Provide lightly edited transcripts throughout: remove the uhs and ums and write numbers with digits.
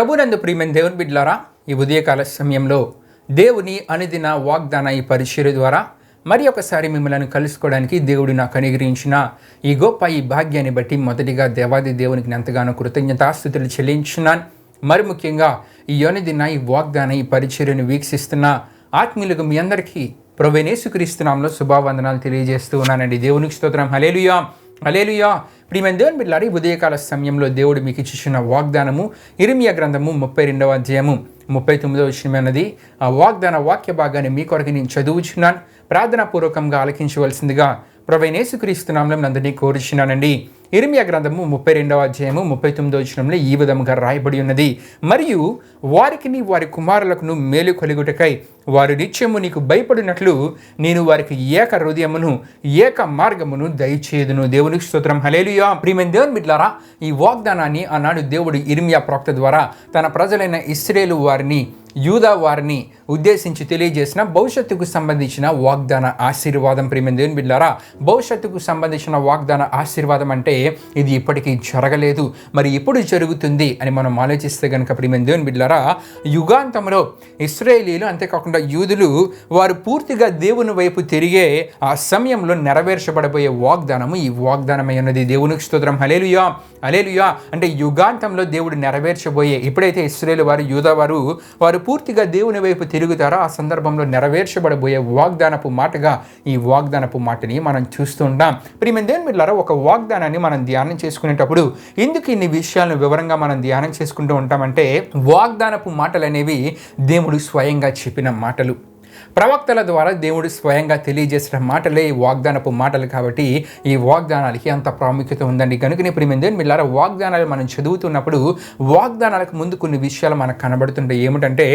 ప్రభునందు ప్రియమైన దేవుని బిడ్డలారా, ఈ ఉదయకాల సమయంలో దేవుని అనుదిన వాగ్దాన ఈ పరిచర్య ద్వారా మరి ఒకసారి మిమ్మల్ని కలుసుకోవడానికి దేవుడు నాకు అనుగ్రహించిన ఈ గొప్ప ఈ భాగ్యాన్ని బట్టి మొదటిగా దేవాది దేవునికి ఎంతగానో కృతజ్ఞతాస్తుతులు చెల్లించున్నాను. మరి ముఖ్యంగా ఈ అనుదిన ఈ వాగ్దాన ఈ పరిచర్యను వీక్షిస్తున్న ఆత్మీయులకు మీ అందరికీ ప్రభువైన యేసుక్రీస్తు నామములో శుభావందనాలు తెలియజేస్తూ ఉన్నానండి. దేవునికి స్తోత్రం. హల్లెలూయా, హల్లెలూయా. ప్రియమైన దేవుని బిడ్డలారా, ఈ ఉదయకాల సమయంలో దేవుడు మీకు ఇచ్చిన వాగ్దానము ఇర్మియా గ్రంథము 32వ అధ్యాయము 39వ వచనం అన్నది ఆ వాగ్దాన వాక్య భాగాన్ని మీ కొరకు నేను చదువుచున్నాను. ప్రార్థనాపూర్వకంగా ఆలకించవలసిందిగా ప్రభువైన యేసుక్రీస్తు నామములో అందరినీ కోరుచున్నానండి. ఇర్మియా గ్రంథము 32వ అధ్యాయము 39వ వచనంలో ఈ విధంగా రాయబడి ఉన్నది. మరియు వారికిని వారి కుమారులకును మేలు కలుగుటకై వారు నిత్యము నీకు భయపడినట్లు నేను వారికి ఏక హృదయమును ఏక మార్గమును దయచేయుదును. దేవునికి స్తోత్రం. హల్లెలూయా. ప్రియమైన దేవుని బిడ్డలారా, ఈ వాగ్దానాన్ని ఆనాడు దేవుడు ఇర్మియా ప్రవక్త ద్వారా తన ప్రజలైన ఇశ్రాయేలు వారిని యూదా వారిని ఉద్దేశించి తెలియజేసిన భవిష్యత్తుకు సంబంధించిన వాగ్దాన ఆశీర్వాదం. ప్రియమైన దేవుని బిడ్డలారా, భవిష్యత్తుకు సంబంధించిన వాగ్దాన ఆశీర్వాదం అంటే ఇది ఇప్పటికీ జరగలేదు, మరి ఎప్పుడు జరుగుతుంది అని మనం ఆలోచిస్తే కనుక ప్రియమైన దేవుని బిడ్డలారా, యుగాంతంలో ఇశ్రాయేలీలు అంతేకాకుండా యూదులు వారు పూర్తిగా దేవుని వైపు తిరిగే ఆ సమయంలో నెరవేర్చబడబోయే వాగ్దానము ఈ వాగ్దానమై ఉన్నది. దేవునికి స్తోత్రం. హల్లెలూయా, హల్లెలూయా. అంటే యుగాంతంలో దేవుడు నెరవేర్చబోయే, ఎప్పుడైతే ఇశ్రాయేలు వారు యూదా వారు పూర్తిగా దేవుని వైపు తిరుగుతారో ఆ సందర్భంలో నెరవేర్చబడబోయే వాగ్దానపు మాటగా ఈ వాగ్దానపు మాటని మనం చూస్తూ ఉంటాం. ప్రియమైన దేవుని బిడ్డలారా, ఒక వాగ్దానాన్ని మనం ధ్యానం చేసుకునేటప్పుడు ఎందుకు ఇన్ని విషయాలను వివరంగా మనం ధ్యానం చేసుకుంటూ ఉంటామంటే, వాగ్దానపు మాటలు అనేవి దేవుడు స్వయంగా చెప్పిన మాటలు, ప్రవక్తల ద్వారా దేవుడు స్వయంగా తెలియజేసిన మాటలే ఈ వాగ్దానపు మాటలు. కాబట్టి ఈ వాగ్దానాలకి అంత ప్రాముఖ్యత ఉందండి. కనుకనే ప్రియమైన దేవుని బిడ్డలారా, వాగ్దానాలు మనం చదువుతున్నప్పుడు వాగ్దానాలకు ముందు కొన్ని విషయాలు మనకు కనబడుతుంటాయి. ఏమిటంటే,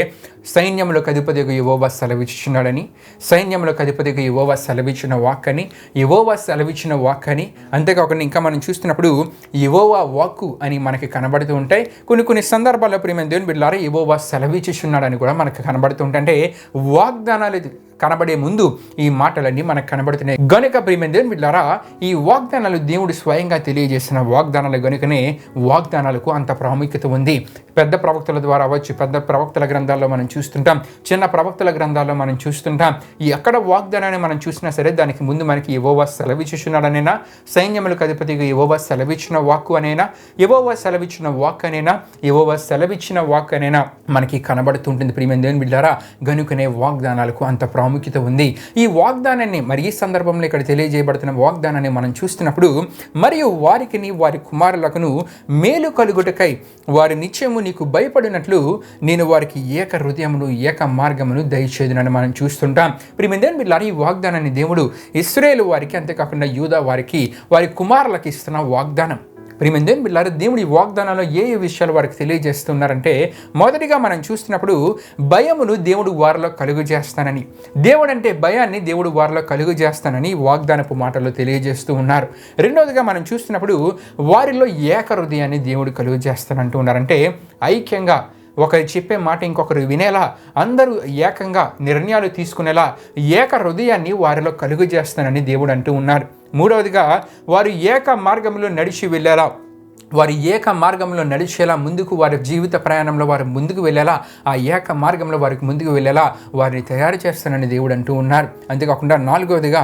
సైన్యములకు అధిపతిగా యెహోవా సెలవిచ్చుచున్నాడని, సైన్యములకు అధిపతిగా యెహోవా సెలవిచ్చిన వాక్కని, యెహోవా సెలవిచ్చిన వాక్కని, అంతేకాకుండా ఇంకా మనం చూస్తున్నప్పుడు యెహోవా వాక్కు అని మనకి కనబడుతూ ఉంటాయి. కొన్ని సందర్భాల్లో ప్రియమైన దేవుని బిడ్డలారా, యెహోవా సెలవిచ్చుచున్నాడని కూడా మనకు కనబడుతూ ఉంటాయి. అంటే వాగ్దానాలు కనబడే ముందు ఈ మాటలన్నీ మనకు కనబడుతున్నాయి. గనుక ప్రియమైన దేవుని బిడ్డలారా, ఈ వాగ్దానాలు దేవుడు స్వయంగా తెలియజేసిన వాగ్దానాలు గనుకనే వాగ్దానాలకు అంత ప్రాముఖ్యత ఉంది. పెద్ద ప్రవక్తల ద్వారా అవ్వచ్చు, పెద్ద ప్రవక్తల గ్రంథాల్లో మనం చూస్తుంటాం, చిన్న ప్రవక్తల గ్రంథాల్లో మనం చూస్తుంటాం. ఎక్కడ వాగ్దానాన్ని మనం చూసినా సరే దానికి ముందు మనకి యెహోవా సెలవిచ్చుచున్నాడనైనా, సైన్యములకు అధిపతిగా యెహోవా సెలవిచ్చిన వాక్కు అనైనా, యెహోవా సెలవిచ్చిన వాక్ అనైనా, యెహోవా సెలవిచ్చిన వాక్ అనైనా మనకి కనబడుతుంటుంది. ప్రియమైన దేవుని బిడ్డలారా, గనుకనే వాగ్దానాలకు అంత ప్రాముఖ్యత ఉంది. ఈ వాగ్దానాన్ని మరి ఈ సందర్భంలో ఇక్కడ తెలియజేయబడుతున్న వాగ్దానాన్ని మనం చూస్తున్నప్పుడు, మరియు వారికిని వారి కుమారులకును మేలు కలుగుటకై వారి నిత్యము నీకు భయపడినట్లు నేను వారికి ఏక హృదయమును ఏక మార్గమును దయచేయుదునని మనం చూస్తుంటాం. ప్రియమైన దేవుని బిడ్డలారా, ఈ వాగ్దానాన్ని దేవుడు ఇశ్రాయేలు వారికి అంతేకాకుండా యూదా వారికి వారి కుమారులకు ఇస్తున్న వాగ్దానం. ప్రియమైన దేవుని బిడ్డలారా, దేవుడు ఈ వాగ్దానంలో ఏ విషయాలు వారికి తెలియజేస్తున్నారంటే, మొదటిగా మనం చూస్తున్నప్పుడు భయమును దేవుడు వారిలో కలుగు చేస్తానని, దేవుడు అంటే భయాన్ని దేవుడు వారిలో కలుగు చేస్తానని వాగ్దానపు మాటల్లో తెలియజేస్తూ ఉన్నారు. రెండవదిగా మనం చూస్తున్నప్పుడు వారిలో ఏక హృదయాన్ని దేవుడు కలుగు చేస్తానంటూ ఉన్నారంటే, ఐక్యంగా ఒకరు చెప్పే మాట ఇంకొకరు వినేలా, అందరూ ఏకంగా నిర్ణయాలు తీసుకునేలా ఏక హృదయాన్ని వారిలో కలుగు చేస్తానని దేవుడు అంటూ ఉన్నారు. మూడవదిగా వారు ఏక మార్గంలో నడిచి వెళ్ళేలా, వారి ఏక మార్గంలో నడిచేలా, ముందుకు వారి జీవిత ప్రయాణంలో వారు ముందుకు వెళ్ళేలా, ఆ ఏక మార్గంలో వారికి ముందుకు వెళ్ళేలా వారిని తయారు చేస్తానని దేవుడు అంటూ ఉన్నారు. అంతేకాకుండా నాలుగవదిగా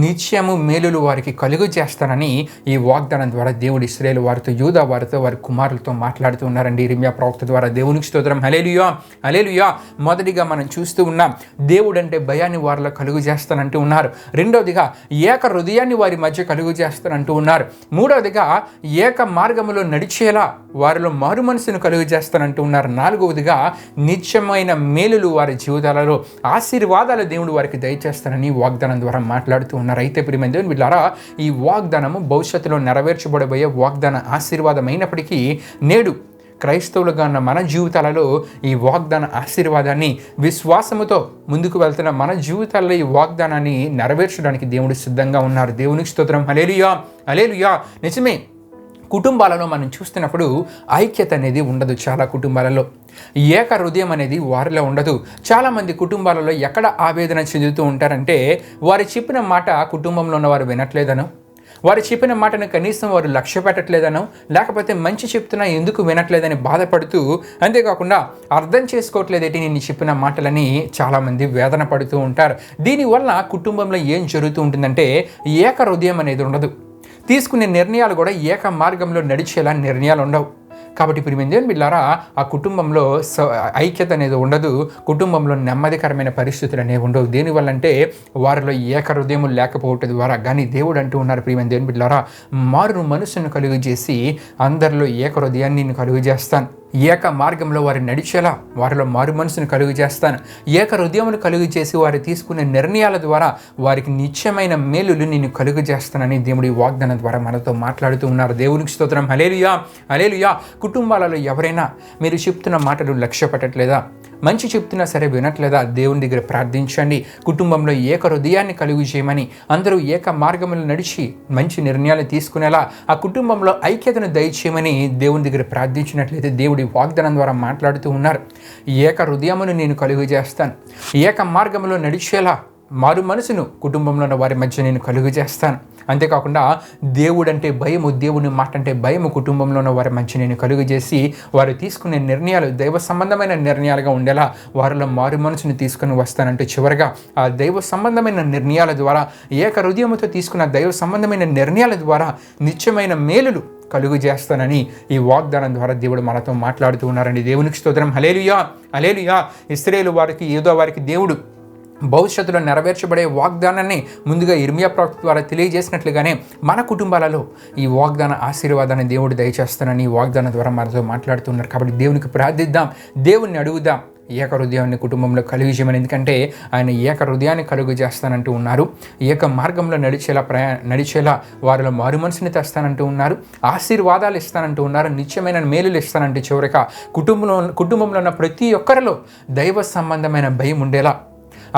నిత్యము మేలులు వారికి కలుగు చేస్తానని ఈ వాగ్దానం ద్వారా దేవుడు ఇశ్రాయేలు వారితో యూదా వారితో వారి కుమారులతో మాట్లాడుతూ ఉన్నారండి ఇర్మియా ప్రవక్త ద్వారా. దేవునికి స్తోత్రం. హల్లెలూయా, హల్లెలూయా. మొదటిగా మనం చూస్తూ ఉన్నాం, దేవుడు అంటే భయాన్ని వారిలో కలుగు చేస్తానంటూ ఉన్నారు. రెండవదిగా ఏక హృదయాన్ని వారి మధ్య కలుగు చేస్తానంటూ ఉన్నారు. మూడవదిగా ఏక మార్గంలో నడిచేలా వారిలో మారు మనసును కలుగు చేస్తానంటూ ఉన్నారు. నాలుగవదిగా నిత్యమైన మేలులు వారి జీవితాలలో, ఆశీర్వాదాలు దేవుడు వారికి దయచేస్తానని వాగ్దానం ద్వారా మాట్లాడుతూ ఉన్నారు. అయితే ప్రియమైన దేవుని బిడ్డలారా, ఈ వాగ్దానము భవిష్యత్తులో నెరవేర్చబడబోయే వాగ్దాన ఆశీర్వాదం అయినప్పటికీ నేడు క్రైస్తవులుగా ఉన్న మన జీవితాలలో ఈ వాగ్దాన ఆశీర్వాదాన్ని విశ్వాసముతో ముందుకు వెళ్తున్న మన జీవితాల్లో ఈ వాగ్దానాన్ని నెరవేర్చడానికి దేవుడు సిద్ధంగా ఉన్నారు. దేవునికి స్తోత్రం. హల్లెలూయా, హల్లెలూయా. నిజమే, కుటుంబాలలో మనం చూస్తున్నప్పుడు ఐక్యత అనేది ఉండదు. చాలా కుటుంబాలలో ఏక హృదయం అనేది వారిలో ఉండదు. చాలామంది కుటుంబాలలో ఎక్కడ ఆవేదన చెందుతూ ఉంటారంటే, వారు చెప్పిన మాట కుటుంబంలో ఉన్నవారు వినట్లేదనో, వారు చెప్పిన మాటను కనీసం వారు లక్ష్య పెట్టట్లేదనో, లేకపోతే మంచి చెప్తున్నా ఎందుకు వినట్లేదని బాధపడుతూ, అంతేకాకుండా అర్థం చేసుకోవట్లేదేంటి నేను చెప్పిన మాటలని చాలామంది వేదన పడుతూ ఉంటారు. దీనివల్ల కుటుంబంలో ఏం జరుగుతూ ఉంటుందంటే ఏక హృదయం అనేది ఉండదు. తీసుకునే నిర్ణయాలు కూడా ఏక మార్గంలో నడిచేలా నిర్ణయాలు ఉండవు. కాబట్టి ప్రియమైన బిడ్డలారా, ఆ కుటుంబంలో ఐక్యత అనేది ఉండదు. కుటుంబంలో నెమ్మదికరమైన పరిస్థితులు అనేవి ఉండవు. దేనివల్ల అంటే వారిలో ఏక హృదయం లేకపోవటం ద్వారా. కానీ దేవుడు అంటూ ఉన్నారు ప్రియమైన బిడ్డలారా, మారు మనసును కలుగు చేసి అందరిలో ఏక హృదయాన్ని నేను కలుగు చేస్తాను. ఏక మార్గంలో వారు నడిచేలా వారిలో మారు మనసును కలుగు చేస్తాను. ఏక హృదయమును కలుగు చేసి వారు తీసుకునే నిర్ణయాల ద్వారా వారికి నిత్యమైన మేలులు నేను కలుగు చేస్తానని దేవుడి వాగ్దానం ద్వారా మనతో మాట్లాడుతూ ఉన్నారు. దేవునికి స్తోత్రం. హల్లెలూయా, హల్లెలూయా. కుటుంబాలలో ఎవరైనా మీరు చెప్తున్న మాటలు లక్ష్య పెట్టట్లేదా? మంచి చెప్తున్నా సరే వినట్లేదా? దేవుని దగ్గర ప్రార్థించండి. కుటుంబంలో ఏక హృదయాన్ని కలుగు చేయమని, అందరూ ఏక మార్గంలో నడిచి మంచి నిర్ణయాలు తీసుకునేలా ఆ కుటుంబంలో ఐక్యతను దయచేయమని దేవుని దగ్గర ప్రార్థించినట్లయితే దేవుడి వాగ్దానం ద్వారా మాట్లాడుతూ ఉన్నారు. ఏక హృదయమును నేను కలుగు చేస్తాను. ఏక మార్గంలో నడిచేలా మారు మనసును కుటుంబంలో ఉన్న వారి మధ్య నేను కలుగు చేస్తాను. అంతేకాకుండా దేవుడంటే భయము, దేవుని మాట అంటే భయము కుటుంబంలో ఉన్న వారి మధ్య నేను కలుగు చేసి వారు తీసుకునే నిర్ణయాలు దైవ సంబంధమైన నిర్ణయాలుగా ఉండేలా వారిలో మారు మనసును తీసుకుని వస్తానంటూ చివరిగా ఆ దైవ సంబంధమైన నిర్ణయాల ద్వారా, ఏక హృదయముతో తీసుకున్న దైవ సంబంధమైన నిర్ణయాల ద్వారా నిత్యమైన మేలులు కలుగు చేస్తానని ఈ వాగ్దానం ద్వారా దేవుడు మనతో మాట్లాడుతూ ఉన్నారండి. దేవునికి స్తోత్రం. హల్లెలూయా, హల్లెలూయా. ఇశ్రాయేలు వారికి యూదా వారికి దేవుడు భవిష్యత్తులో నెరవేర్చబడే వాగ్దానాన్ని ముందుగా ఇర్మియా ప్రవక్త ద్వారా తెలియజేసినట్లుగానే మన కుటుంబాలలో ఈ వాగ్దాన ఆశీర్వాదాన్ని దేవుడు దయచేస్తానని ఈ వాగ్దానం ద్వారా మనతో మాట్లాడుతున్నారు. కాబట్టి దేవునికి ప్రార్థిద్దాం, దేవుణ్ణి అడుగుదాం ఏక హృదయాన్ని కుటుంబంలో కలుగు చేయమని. ఎందుకంటే ఆయన ఏక హృదయాన్ని కలుగు చేస్తానంటూ ఉన్నారు. ఏక మార్గంలో నడిచేలా వారిలో మారు మనసుని తెస్తానంటూ ఉన్నారు. ఆశీర్వాదాలు ఇస్తానంటూ ఉన్నారు. నిత్యమైన మేలులు ఇస్తానంటూ చివరిగా కుటుంబంలో ఉన్న ప్రతి ఒక్కరిలో దైవ సంబంధమైన భయం ఉండేలా,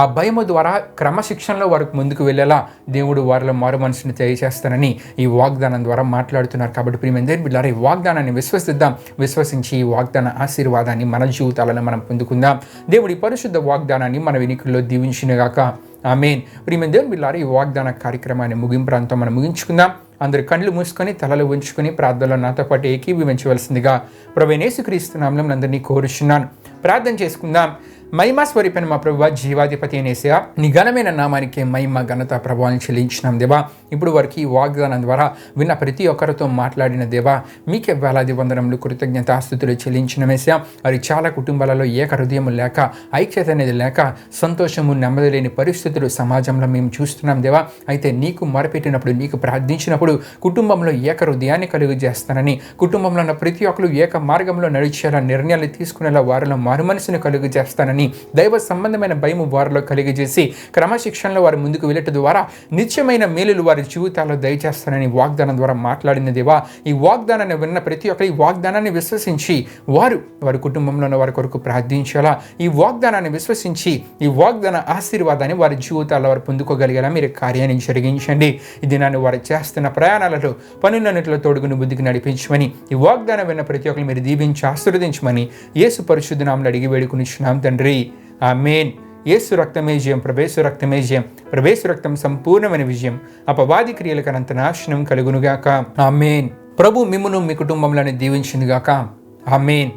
ఆ భయము ద్వారా క్రమశిక్షణలో వారికి ముందుకు వెళ్ళేలా దేవుడు వారిలో మారు మనసుని తెలియజేస్తానని ఈ వాగ్దానం ద్వారా మాట్లాడుతున్నారు. కాబట్టి ప్రియమైన బిడ్డలారా, ఈ వాగ్దానాన్ని విశ్వసిద్దాం. విశ్వసించి ఈ వాగ్దాన ఆశీర్వాదాన్ని మన జీవితాలను మనం పొందుకుందాం. దేవుడి పరిశుద్ధ వాగ్దానాన్ని మన వినికిల్లో దీవించునుగాక. ఆమేన్. ప్రియమైన బిడ్డలారా, ఈ వాగ్దాన కార్యక్రమాన్ని ముగింపుతో మనం ముగించుకుందాం. అందరు కళ్ళు మూసుకొని తలలు ఉంచుకొని ప్రార్థనలో నాతో పాటు ఏకీభవించవలసిందిగా ప్రభువైన యేసుక్రీస్తు నామములో అందరినీ కోరుచున్నాను. ప్రార్థన చేసుకుందాం. మహిమ స్వరూపైన మా ప్రభువా, జీవాధిపతి అనేసా నీ ఘనమైన నామానికి మహిమ ఘనత ప్రభావాన్ని చెల్లించినాం దేవా. ఇప్పుడు వరకు ఈ వాగ్దానం ద్వారా విన్న ప్రతి ఒక్కరితో మాట్లాడిన దేవా, మీకే వేలాది వందనములు కృతజ్ఞతాస్తుతులు చెల్లించిన మేసా. మరి చాలా కుటుంబాలలో ఏక హృదయం లేక, ఐక్యత అనేది లేక, సంతోషము నెమ్మది లేని పరిస్థితులు సమాజంలో మేము చూస్తున్నాం దేవా. అయితే నీకు మొరపెట్టినప్పుడు, నీకు ప్రార్థించినప్పుడు కుటుంబంలో ఏక హృదయాన్ని కలుగు చేస్తానని, కుటుంబంలో ఉన్న ప్రతి ఒక్కరు ఏక మార్గంలో నడిచేలా, నిర్ణయాలు తీసుకునేలా వారిలో మారు మనసును కలుగు చేస్తానని, దైవ సంబంధమైన భయము వారిలో కలిగజేసి క్రమశిక్షణలో వారు ముందుకు వెళ్ళట ద్వారా నిత్యమైన మేలులు వారి జీవితాల్లో దయచేస్తానని వాగ్దానం ద్వారా మాట్లాడిన దేవా. ఈ వాగ్దానాన్ని విన్న ప్రతి ఒక్కరు ఈ వాగ్దానాన్ని విశ్వసించి వారి కుటుంబంలో ఉన్న వారి కొరకు ప్రార్థించేలా, ఈ వాగ్దానాన్ని విశ్వసించి ఈ వాగ్దాన ఆశీర్వాదాన్ని వారి జీవితాల్లో వారు పొందుకోగలిగేలా మీరు కార్యాన్ని జరిగించండి. ఇది నన్ను వారు చేస్తున్న ప్రయాణాలలో పనులన్నిటిలో తోడుగుని బుద్ధికి నడిపించమని, ఈ వాగ్దానం విన్న ప్రతి ఒక్కరు మీరు దీవించి ఆశీర్వదించమని యేసు పరిశుద్ధ నామములో అడిగి వేడుకొనిచున్నాం తండ్రి. ఆమేన్. యేసు రక్తమే జయం, ప్రభేసు రక్తమే జయం, ప్రభేసు రక్తం సంపూర్ణమైన విజయం, అపవాది క్రియలకు అనంత నాశనం కలుగునుగాక. ఆమేన్. ప్రభు మిమ్మును మీ కుటుంబంలోని దీవించునుగాక. ఆమేన్.